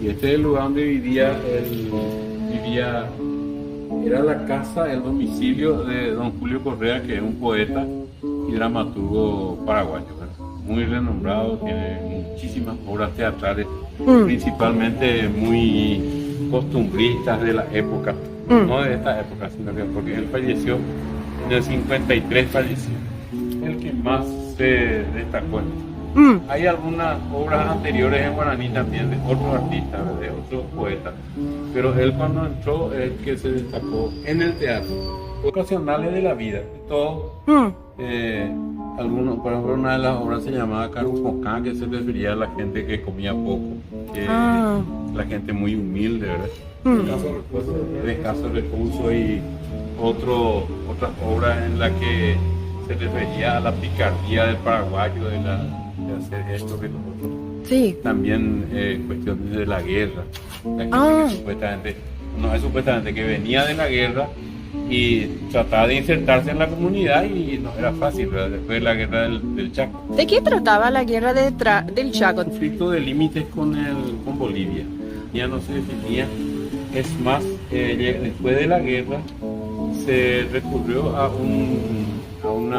Y este es el lugar donde vivía, era la casa, el domicilio de don Julio Correa, que es un poeta y dramaturgo paraguayo, ¿verdad? Muy renombrado, tiene muchísimas obras teatrales, principalmente muy costumbristas de la época, no de esta época, sino que porque él falleció en el 53, falleció, el que más se destacó. Hay algunas obras anteriores en guaraní también de otros artistas, de otros poetas, pero él cuando entró es que se destacó en el teatro, ocasionales de la vida, todo. Algunos, por ejemplo, una de las obras se llamaba Carupocán, que se refería a la gente que comía poco, la gente muy humilde, ¿verdad? De escasos recursos, y otras obras en las que se refería a la picardía del paraguayo, de hacer esto que lo otro. Sí. También cuestiones de la guerra. La gente que supuestamente que venía de la guerra y trataba de insertarse en la comunidad y no era fácil, ¿verdad? Después de la guerra del Chaco. ¿De qué trataba la guerra del Chaco? Conflicto de límites con Bolivia. Ya no se definía. Es más, después de la guerra se recurrió a un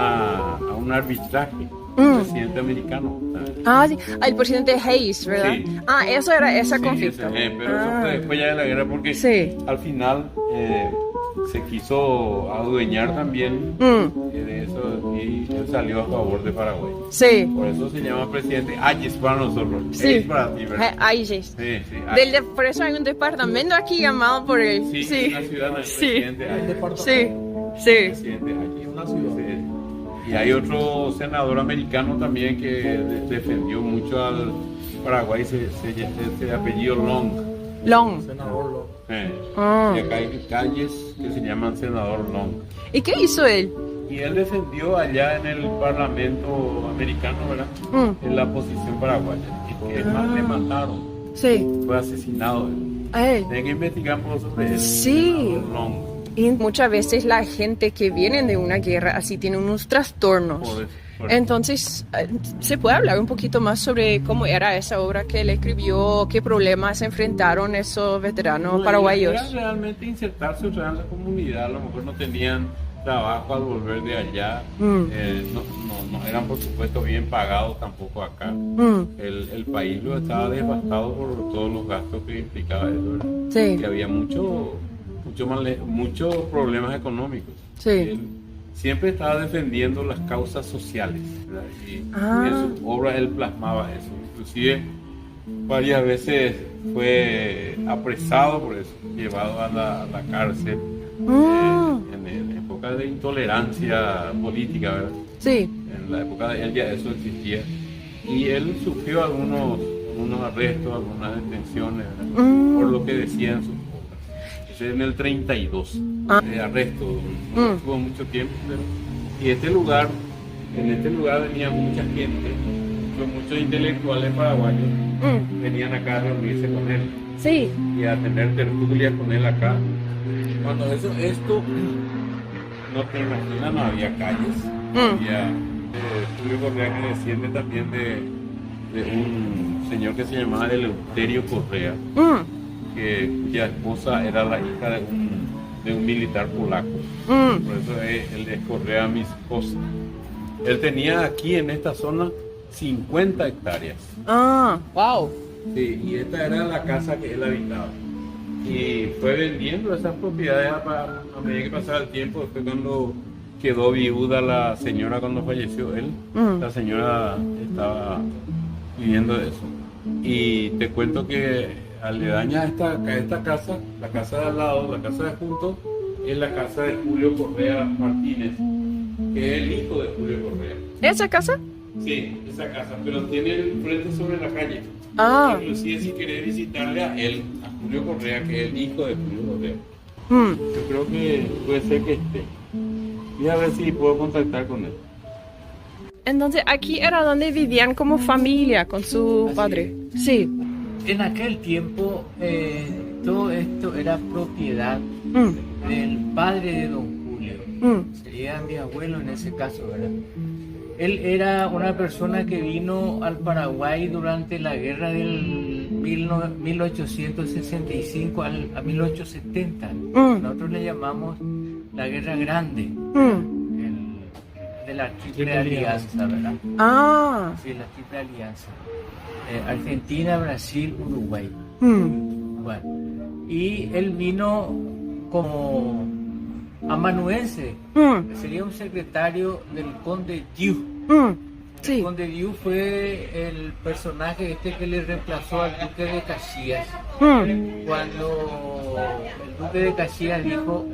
arbitraje. Presidente americano. Sí. El presidente Hayes, ¿verdad? Sí. Eso era ese Sí, conflicto. pero eso fue después ya de la guerra, porque al final se quiso adueñar también de eso, y él salió a favor de Paraguay. Sí. Por eso se llama presidente Hayes para nosotros. Sí. Hayes para ti, ¿verdad? Hayes. Sí. Por eso hay un departamento aquí llamado por él. Sí, una ciudad del presidente Hayes. Sí. Presidente Hayes, una ciudad. Y hay otro senador americano también que defendió mucho al Paraguay, se apellido Long. Senador Long. Y acá hay calles que se llaman senador Long. ¿Y qué hizo él? Y él defendió allá en el Parlamento americano, ¿verdad? En la posición paraguaya. Y que más le mataron. Sí. Fue asesinado él. ¿A él? Hay que investigar un poco sobre él. Sí. Senador Long. Y muchas veces la gente que viene de una guerra así tiene unos trastornos. Por eso. Entonces, ¿se puede hablar un poquito más sobre cómo era esa obra que él escribió? ¿Qué problemas se enfrentaron esos veteranos paraguayos? Era realmente insertarse en la comunidad. A lo mejor no tenían trabajo al volver de allá. No eran, por supuesto, bien pagados tampoco acá. El país lo estaba devastado por todos los gastos que implicaba eso, ¿verdad? Sí. Que había muchos problemas económicos. Sí. Él siempre estaba defendiendo las causas sociales, ¿verdad? Y en su obra él plasmaba eso. Inclusive varias veces fue apresado por eso, llevado a la cárcel en época de intolerancia política, ¿verdad? Sí. En la época de él ya eso existía. Y él sufrió algunos arrestos, algunas detenciones, ¿verdad? Por lo que decía en sus obras. En el 32, de arresto, no estuvo mucho tiempo, pero y en este lugar venía mucha gente, muchos intelectuales paraguayos venían acá a reunirse con él. Sí. Y a tener tertulias con él acá. Cuando esto no te imaginas, no había calles, había Julio Correa, que desciende también de un señor que se llamaba Eleuterio Correa, cuya esposa era la hija de un militar polaco. Por eso él es Correa mi esposa. Él tenía aquí en esta zona 50 hectáreas. Wow. Sí, y esta era la casa que él habitaba. Y fue vendiendo esas propiedades a medida que pasaba el tiempo. Después, cuando quedó viuda la señora, cuando falleció él, la señora estaba viviendo de eso. Y te cuento que aledaña a esta casa, la casa de al lado, la casa de juntos, es la casa de Julio Correa Martínez, que es el hijo de Julio Correa. ¿Esa casa? Sí, esa casa, pero tiene el frente sobre la calle. Inclusive si querés visitarle a él, a Julio Correa, que es el hijo de Julio Correa. Yo creo que puede ser que esté. Voy a ver si puedo contactar con él. Entonces, aquí era donde vivían como familia con su padre. Sí. En aquel tiempo todo esto era propiedad del padre de don Julio. Sería mi abuelo en ese caso, ¿verdad? Él era una persona que vino al Paraguay durante la guerra del 1865 a 1870. Nosotros le llamamos la Guerra Grande, de la Triple Alianza, ¿verdad? Sí, la Triple Alianza. Argentina, Brasil, Uruguay. Bueno, y él vino como amanuense, sería un secretario del conde Diu. Sí. El conde Diu fue el personaje que le reemplazó al duque de Caxias. Cuando el duque de Caxias dijo: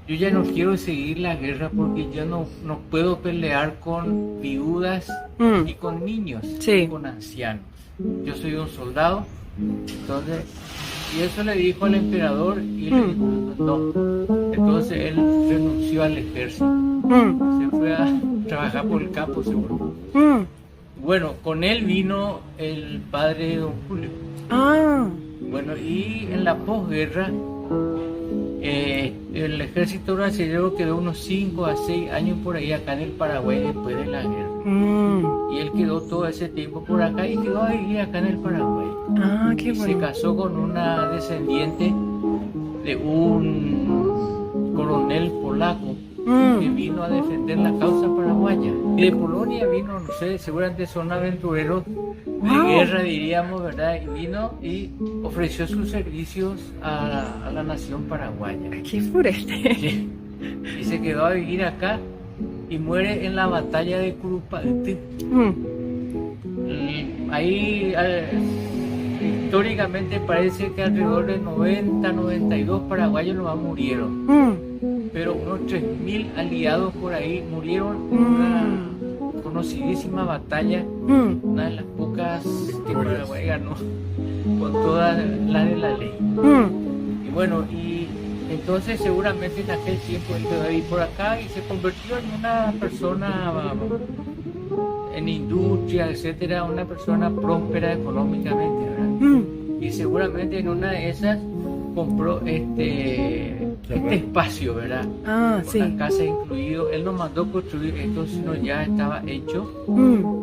yo ya no quiero seguir la guerra porque yo no puedo pelear con viudas y con niños, y con ancianos. Yo soy un soldado. Entonces, y eso le dijo al emperador y le dijo: no. Entonces él renunció al ejército, se fue a trabajar por el campo, seguro. Bueno, con él vino el padre de don Julio. Bueno, y en la posguerra el ejército brasileño quedó unos 5 a 6 años por ahí acá en el Paraguay después de la guerra. Y él quedó todo ese tiempo por acá y quedó a vivir acá en el Paraguay. Qué bueno. Se casó con una descendiente de un coronel polaco que vino a defender la causa paraguaya. Y de Polonia vino, no sé, seguramente son aventureros de guerra, diríamos, ¿verdad? Y vino y ofreció sus servicios a la nación paraguaya. ¡Qué fuerte! Sí. Y se quedó a vivir acá y muere en la batalla de Curupayty. Ahí históricamente parece que alrededor de 92 paraguayos nomás murieron. Pero unos 3.000 aliados por ahí murieron en una conocidísima batalla, una de las pocas que Paraguay ganó con toda la de la ley. Y bueno, y entonces seguramente en aquel tiempo él quedó ahí por acá y se convirtió en una persona en industria, etcétera, una persona próspera económicamente, ¿verdad? Y seguramente en una de esas compró este espacio, ¿verdad? Con la casa incluido. Él no mandó construir esto, sino ya estaba hecho.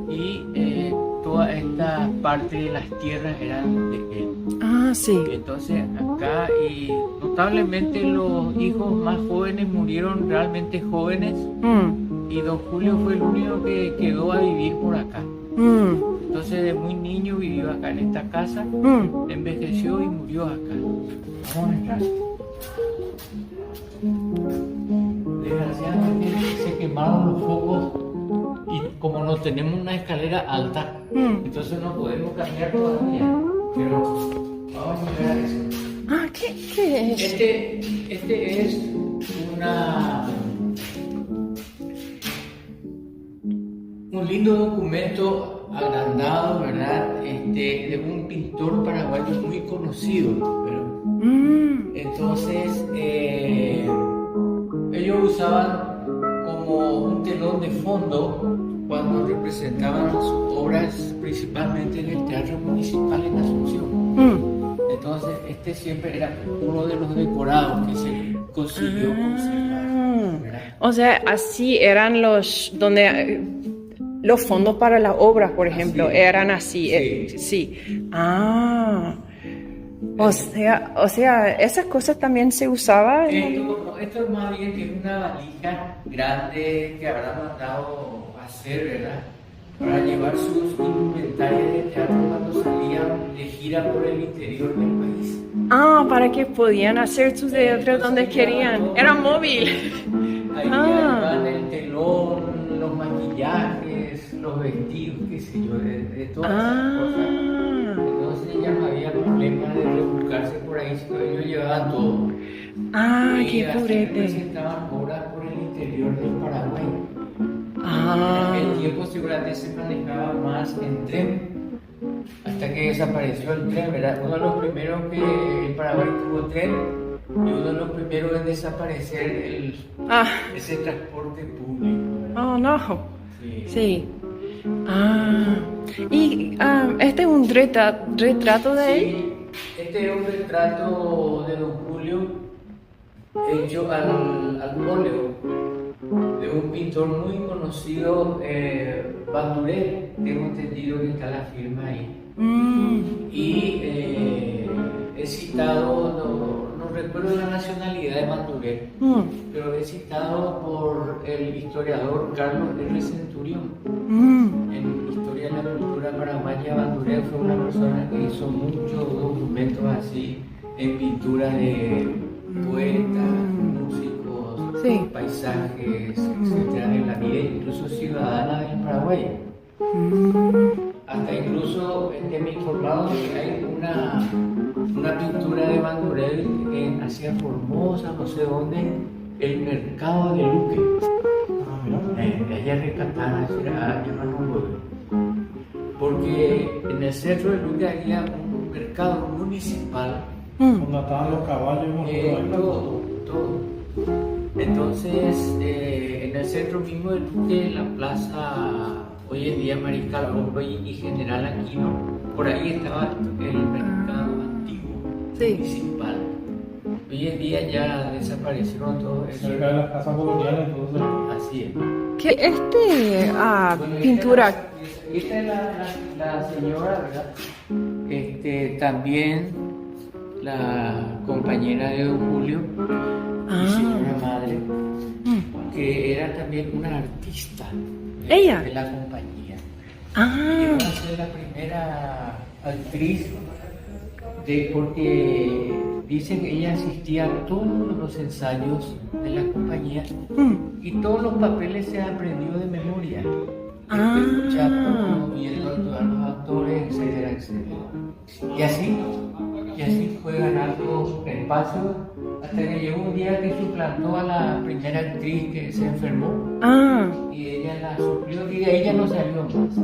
Y toda esta parte de las tierras eran de él. Sí. Entonces acá, y notablemente los hijos más jóvenes murieron realmente jóvenes. Y don Julio fue el único que quedó a vivir por acá. Entonces de muy niño vivió acá en esta casa, envejeció y murió acá. Vamos a entrar. Desgraciadamente se quemaron los focos y como no tenemos una escalera alta, entonces no podemos caminar todavía. Pero vamos a mirar eso. ¿Qué es? Este es un lindo documento agrandado, ¿verdad? De un pintor paraguayo muy conocido. Entonces, ellos usaban como un telón de fondo cuando representaban sus obras, principalmente en el Teatro Municipal en Asunción. Entonces, siempre era uno de los decorados que se consiguió conservar, ¿verdad? O sea, así eran los fondos para las obras, por ejemplo, eran así. Sí. O sea, esas cosas también se usaban. Esto es más bien que una valija grande que habrá mandado a hacer, ¿verdad? Para llevar sus inventarios de teatro cuando salían de gira por el interior del país. Para que podían hacer sus teatros donde querían. Era móvil. Ahí llevaban el telón, los maquillajes, los vestidos, qué sé yo, de todas esas cosas. Entonces ya no había problema de rebuscarse por ahí, sino ellos llevaban todo. Qué purete. Presentaban obras por el interior del Paraguay. En aquel tiempo seguramente se manejaba más en tren, hasta que desapareció el tren, ¿verdad? Uno de los primeros que el Paraguay tuvo tren y uno de los primeros en desaparecer ese transporte público. No. Sí. Y este es un retrato de él. Sí, este es un retrato de don Julio hecho al óleo. de un pintor muy conocido, Bandurel. Tengo entendido que está la firma ahí. Y he citado, no recuerdo la nacionalidad de Bandurel, pero he citado por el historiador Carlos R. Centurión. En Historia de la Cultura Paraguaya, Bandurel fue una persona que hizo muchos documentos así en pintura de poetas, músicos, Sí. paisajes, etcétera, de la vida incluso ciudadana del Paraguay. Hasta incluso me informado que hay una pintura de Bandurel en Asia Formosa, no sé dónde, el mercado de Luque. Ella rescatada, porque en el centro de Luque había un mercado municipal. Donde estaban los caballos y Todo. Entonces, en el centro mismo de Luque, la plaza, hoy en día Mariscal Rompuy y General Aquino, por ahí estaba el mercado antiguo, municipal. Hoy en día ya desaparecieron todo eso. cerca de las casas coloniales, entonces. Así es. ¿Qué Bueno, pintura? Esta es la señora, ¿verdad? También la compañera de Don Julio, mi señora madre, que era también una artista ¿Ella? de la compañía. Llegó a ser la primera actriz porque dice que ella asistía a todos los ensayos de la compañía y todos los papeles se aprendió de memoria. Escuchando, viendo a los actores, etcétera, etcétera. Y así fue ganando espacio hasta que llegó un día que suplantó a la primera actriz que se enfermó y ella la suplió y de ella no salió más.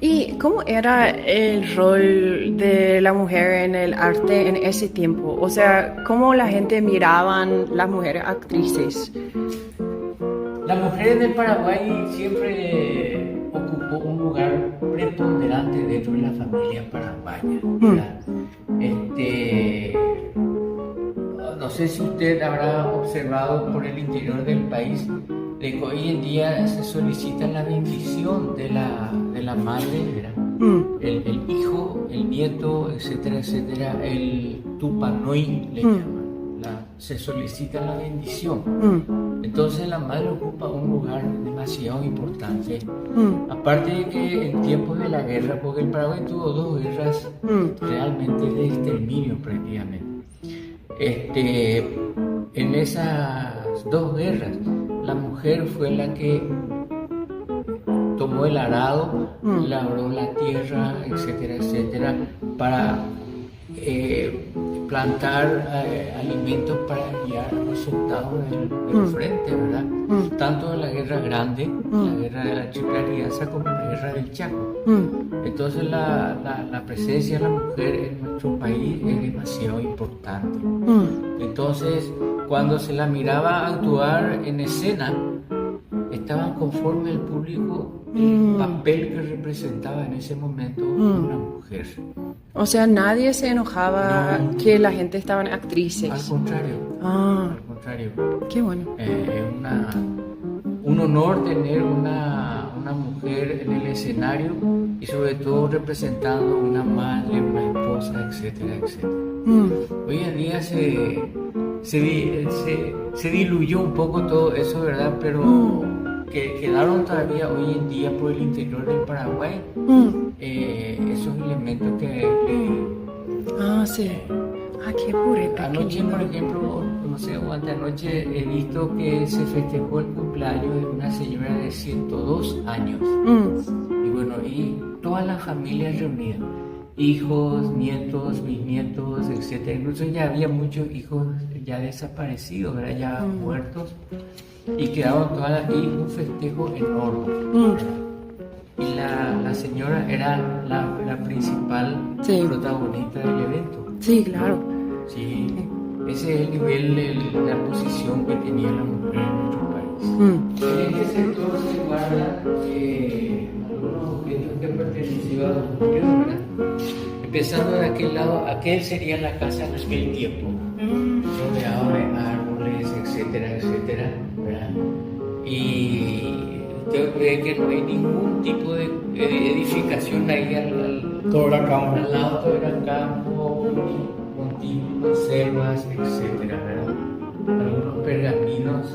¿Y cómo era el rol de la mujer en el arte en ese tiempo? O sea, ¿cómo la gente miraban las mujeres actrices? La mujer del Paraguay siempre ocupó un lugar preponderante dentro de la familia paraguaya, ¿verdad? No sé si usted habrá observado por el interior del país de que hoy en día se solicita la bendición de la madre, ¿verdad? El hijo, el nieto, etcétera, etcétera, el Tupanoi le llaman. Se solicita la bendición. Entonces la madre ocupa un lugar demasiado importante. Aparte de que en tiempos de la guerra, porque el Paraguay tuvo dos guerras realmente de exterminio prácticamente. En esas dos guerras, la mujer fue la que tomó el arado, labró la tierra, etcétera, etcétera, para plantar alimentos para enviar a los soldados del frente, ¿verdad? Tanto de la guerra grande, la guerra de la Triple Alianza, como la guerra del Chaco. Entonces la presencia de la mujer en nuestro país es demasiado importante. Entonces, cuando se la miraba actuar en escena, estaban conforme al público el papel que representaba en ese momento una mujer. O sea, nadie se enojaba que la gente estaban actrices. Al contrario. Al contrario. Qué bueno. Es un honor tener una mujer en el escenario y sobre todo representando una madre, una esposa, etcétera, etcétera. Hoy en día se diluyó un poco todo eso, ¿verdad? Pero que quedaron todavía hoy en día por el interior del Paraguay esos elementos que sí. Qué pureta. anoche, por ejemplo, no sé, o antenoche he visto que se festejó el cumpleaños de una señora de 102 años. Y bueno, y toda la familia reunida, hijos, nietos, bisnietos, etcétera. Incluso ya había muchos hijos ya desaparecidos, ¿verdad? Ya muertos, y quedaron todas y un festejo enorme. Y la señora era la principal protagonista del evento. Sí, claro. Sí, ese es el nivel, la posición que tenía la mujer en nuestro país. En ese sector se guardan algunos objetos que pertenecían a los judíos, ¿verdad? Empezando de aquel lado, aquel sería la casa en aquel tiempo, rodeado de árboles, etcétera, etcétera. ve que no hay ningún tipo de edificación ahí Todo era campo. al lado, todo era campo, montículos, selvas, etcétera, ¿verdad? Algunos pergaminos.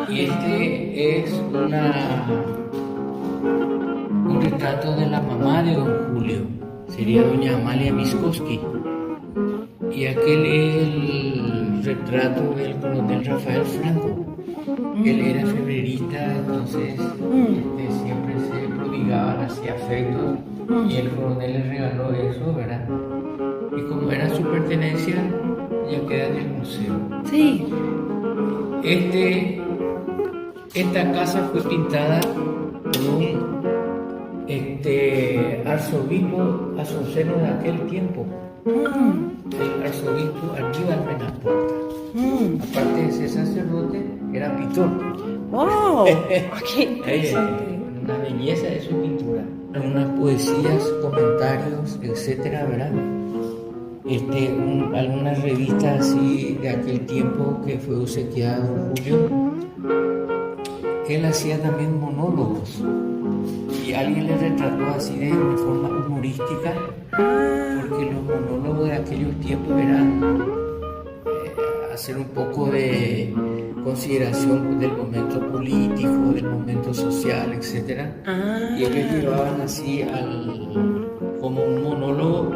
Y este es un retrato de la mamá de don Julio, sería doña Amalia Miskovsky. Y aquel es el retrato del coronel Rafael Franco. Él era febrerista, entonces siempre se prodigaba, hacía afectos, y el coronel le regaló eso, ¿verdad? Y como era su pertenencia, ya queda en el museo. Sí. Esta casa fue pintada por un arzobispo azuceno de aquel tiempo, el arzobispo Aníbal Benaporta. Aparte de ser sacerdote, era pintor. ¡Wow! ¡Qué interesante! Una belleza de su pintura. Algunas poesías, comentarios, etcétera, ¿verdad? Algunas revistas así de aquel tiempo que fue obsequiada don Julio. Él hacía también monólogos y alguien le retrató así de forma humorística, porque los monólogos de aquellos tiempos eran hacer un poco de consideración del momento político, del momento social, etc. Y ellos llevaban así como un monólogo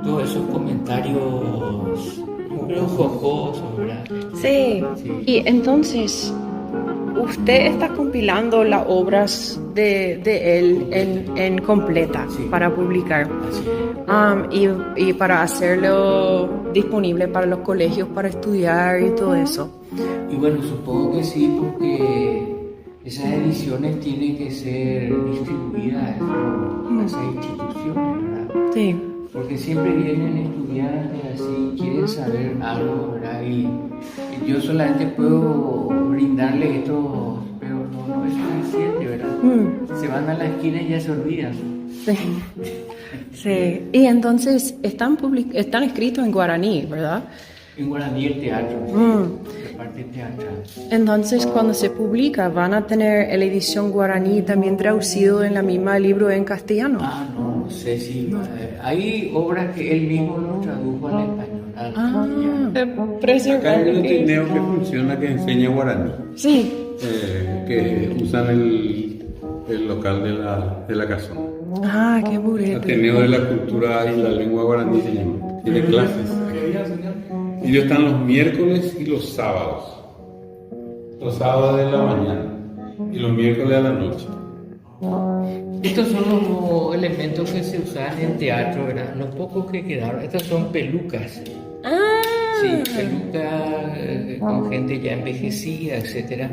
todos esos comentarios jocosos, ¿verdad? Sí. Y entonces, usted está compilando las obras de él en completa para publicar. Y para hacerlo disponible para los colegios para estudiar y todo eso. Y bueno, supongo que sí, porque esas ediciones tienen que ser distribuidas por esas instituciones, ¿verdad? Sí. Porque siempre vienen estudiantes así, quieren saber algo, ¿verdad? Y yo solamente puedo brindarle esto, pero no es suficiente, ¿verdad? Se van a la esquina y ya se olvidan. Sí. Sí. Y entonces están escritos en guaraní, ¿verdad? En guaraní el teatro, la parte teatral. Entonces, cuando se publica, ¿van a tener la edición guaraní también traducido en la misma libro en castellano? No sé si... hay obras que él mismo lo tradujo al español. Acá hay un tineo que funciona, que enseña guaraní. Sí. Que usan el local de la casona. Qué burete. Ateneo de la Cultura y la Lengua Guaraní se llama. Tiene clases. Ellos están los miércoles y los sábados. Los sábados de la mañana y los miércoles a la noche. Estos son los elementos que se usaban en teatro, ¿verdad? Los pocos que quedaron. Estas son pelucas. Sí, pelucas con gente ya envejecida, etcétera.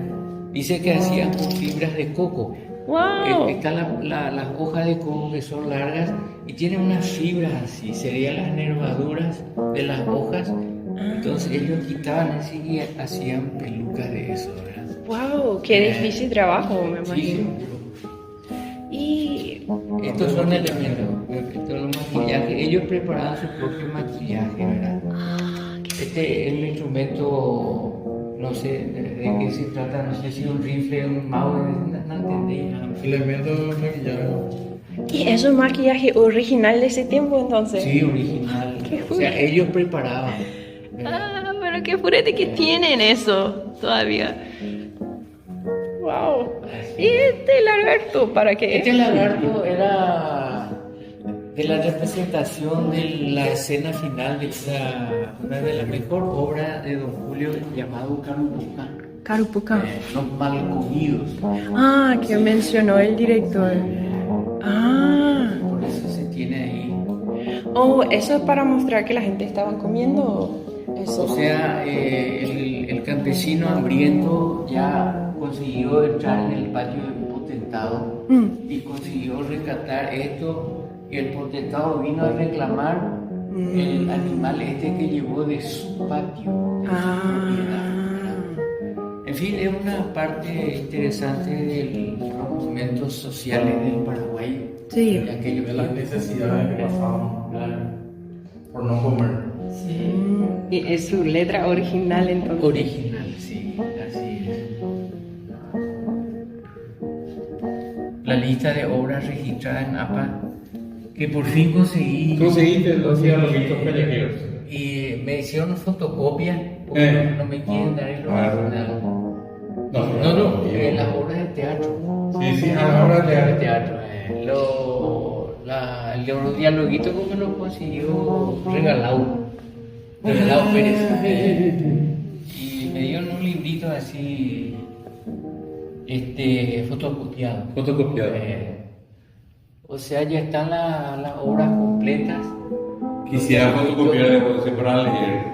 Dice que hacían con fibras de coco. Wow. Están las hojas de coco que son largas y tienen unas fibras así, serían las nervaduras de las hojas. Entonces ellos quitaban así y hacían pelucas de eso, ¿verdad? Wow, qué difícil trabajo, me imagino. Sí. Y estos son elementos, estos son los maquillajes. Ellos preparaban su propio maquillaje, ¿verdad? Este es un instrumento, no sé de qué se trata, no sé si un rifle, un mouse, no entendí. Elementos de maquillaje. ¿Y es un maquillaje original de ese tiempo entonces? Sí, original. O sea, ellos preparaban. Pero qué purete que tienen eso todavía. Wow. ¿Y este lagarto para qué? Este lagarto era de la representación de la escena final de una de las mejores obras de don Julio llamado Carupucán. Carupucán. Los malcomidos. Que mencionó el director. Por eso se tiene ahí. Eso es para mostrar que la gente estaba comiendo eso. O sea, el campesino hambriento ya consiguió entrar en el patio del potentado y consiguió rescatar esto, y el potentado vino a reclamar el animal este que llevó de su patio, de su propiedad. En fin, es una parte interesante de los momentos sociales del Paraguay. Sí. De las necesidades que pasaban por no comer. Sí. Y es su letra original entonces. Original, sí, así la lista de obras registradas en APA, que por fin conseguí. Conseguiste los dialoguitos callejeros. Y me hicieron fotocopia, porque no me quieren dar el original. No, las obras de teatro. Sí, las obras de teatro. Los dialoguitos como me los consiguió regalado Pérez. Y me dieron un librito así, fotocopiado. O sea, ya están las obras completas. Quisiera fotocopiarle para leer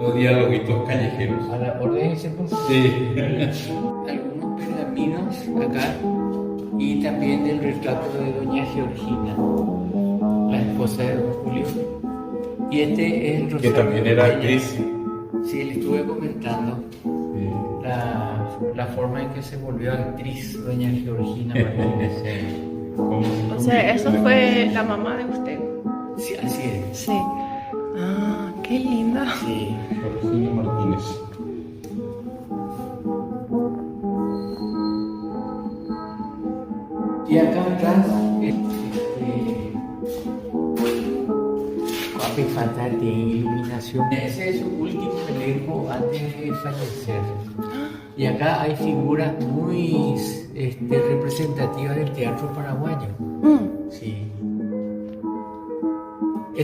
los dialoguitos callejeros. A la orden se puso. Sí. Algunos pergaminos acá y también el retrato de doña Georgina, la esposa de don Julio. Y este es el Que también era actriz. Sí, le estuve comentando la forma en que se volvió actriz doña Georgina Martínez. O sea, eso fue la mamá de usted. Sí, así es. Sí. Ah, qué linda. Sí. Georgina Martínez. Y acá atrás, Papi falta de iluminación. Ese es su último elenco antes de fallecer. Y acá hay figuras muy representativas del teatro paraguayo. Sí.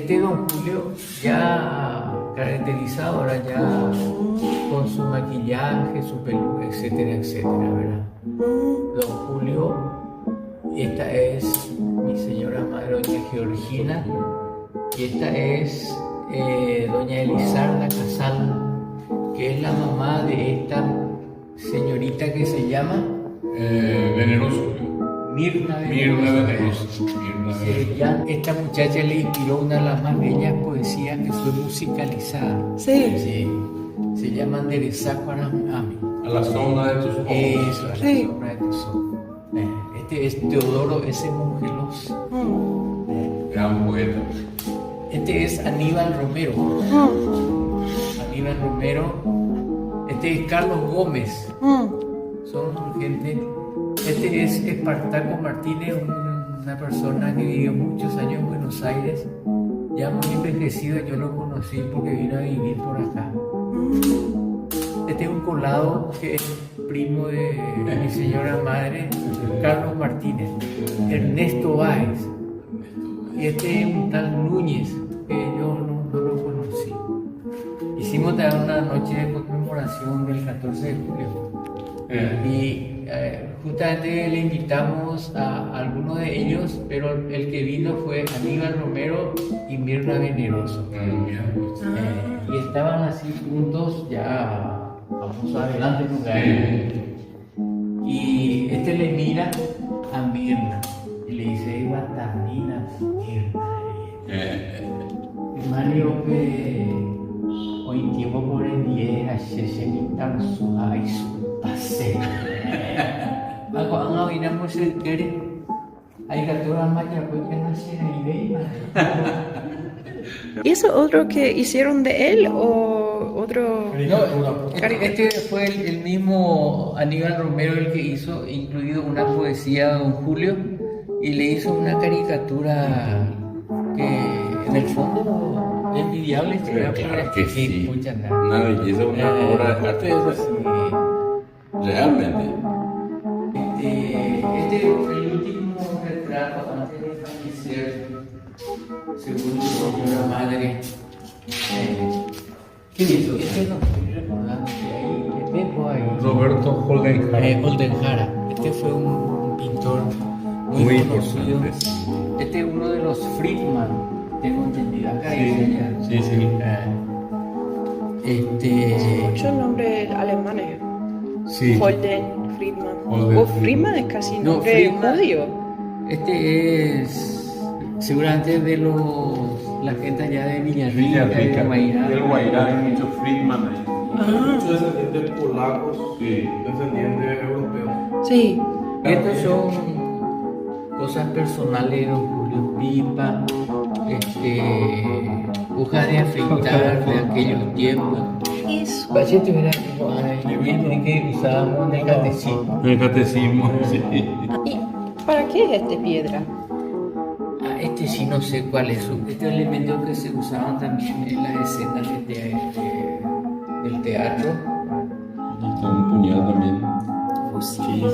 Don Julio ya caracterizado, ahora ya con su maquillaje, su peluca, etcétera, etcétera, ¿verdad? Don Julio, esta es mi señora madre, doña Georgina, y esta es doña Elizarda Casal, que es la mamá de esta señorita que se llama Veneroso. Mirna Veneroso. Esta muchacha le inspiró una de las más bellas poesías que fue musicalizada. Sí. Se llama Nderezacuarami. A la sombra de tus ojos. Eso, a la Sí. sombra de tus ojos. Este es Teodoro S. Mongelos. Gran poeta. Este es Aníbal Romero. Aníbal Romero. Este es Carlos Gómez. Son gente. Este es Espartaco Martínez, una persona que vivió muchos años en Buenos Aires, ya muy envejecido. Yo lo conocí porque vino a vivir por acá. Este es un colado que es primo de mi señora madre, Carlos Martínez. Ernesto Báez. Y este es un tal Núñez, que yo no lo conocí. Hicimos también una noche de conmemoración del 14 de julio. Y justamente le invitamos a algunos de ellos, pero el que vino fue Aníbal Romero y Mirna Veneroso. Y estaban así juntos, ya vamos adelante, y este le mira a Mirna y le dice: Guatamina, Mirna. Mario, que hoy tiempo por el día, ayer se pintaron su ay, su pase. Ako ang awin mo sa kiri ay katura maya porque nace en el ¿Y eso otro que hicieron de él o otro? No, este fue el mismo Aníbal Romero el que hizo, incluido una poesía a don Julio, y le hizo una caricatura que en el fondo es envidiable. Claro que sí. Muchas Una belleza, una obra de arte. Realmente. Este fue el último retrato antes de fallecer, según mi señora madre. ¿Qué hizo? Este no estoy recordando que ahí, tengo ahí. Roberto Oldenjara. Oldenjara. Este fue un pintor muy conocido. importante. Este es uno de los Friedman, tengo entendido. Acá Sí. Muchos nombres alemanes. Sí. Holden, Friedman. Holden, O Friedman es casi No, nombre Friedman. judío. Este es seguramente de la gente allá de Villarrica, de Guairá. Del Guairá hay muchos Friedman ahí. Muchos descendientes polacos, Sí. descendientes europeos. Sí. Estos son cosas personales de don Julio Pipa, hojas de afeitar de aquellos tiempos. Eso. Bachete era el que usábamos en el catecismo. El catecismo, sí. Y ¿Para qué es esta piedra? Ah, este sí no sé cuál es. Este elemento que se usaban también en las escenas del teatro. Y está un puñal también. Fusil.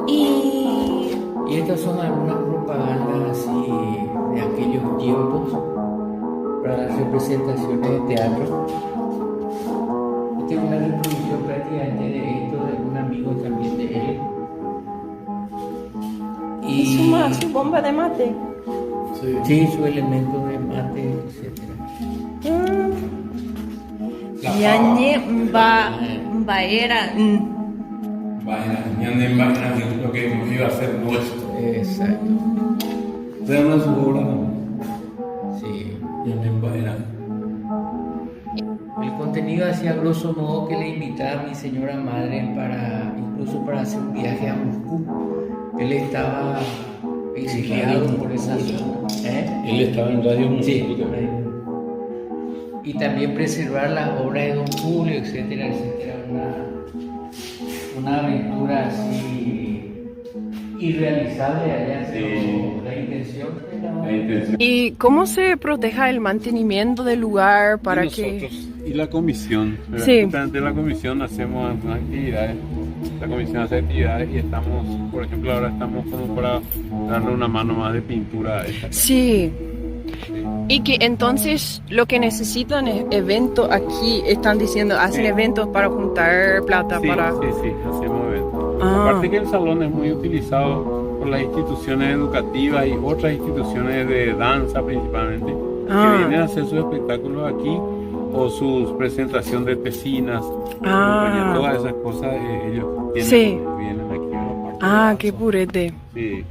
Y Y estas son algunas propagandas así de aquellos tiempos para las representaciones de teatro. Esta es una reproducción prácticamente de esto de un amigo también de él. su bomba de mate. Sí, su elemento de mate, etc. Yañe Mbaera. Vaina, lo que iba a ser nuestro. Exacto. De una su obra también. Sí. Vaina. El contenido hacía grosso modo que le invitaba a mi señora madre incluso para hacer un viaje a Moscú. Él estaba exiliado por esa zona. Él estaba en Radio Moscú. Sí, y también preservar las obras de Don Julio, etcétera, etcétera. Una aventura así irrealizable allá, pero la intención era... ¿Y cómo se proteja el mantenimiento del lugar para que... Y la comisión, Sí. justamente la comisión hacemos algunas actividades, la comisión hace actividades y estamos, por ejemplo, ahora estamos como para darle una mano más de pintura a esta. Sí. Y que entonces lo que necesitan es eventos aquí, están diciendo, hacen Sí. eventos para juntar plata Sí, para... sí, hacemos eventos. Ah. Aparte que el salón es muy utilizado por las instituciones educativas y otras instituciones de danza principalmente, Ah. que vienen a hacer sus espectáculos aquí o sus presentaciones de tesinas, Ah. todas esas cosas ellos Sí. vienen aquí a la parte Ah, de qué danza. purete. Sí.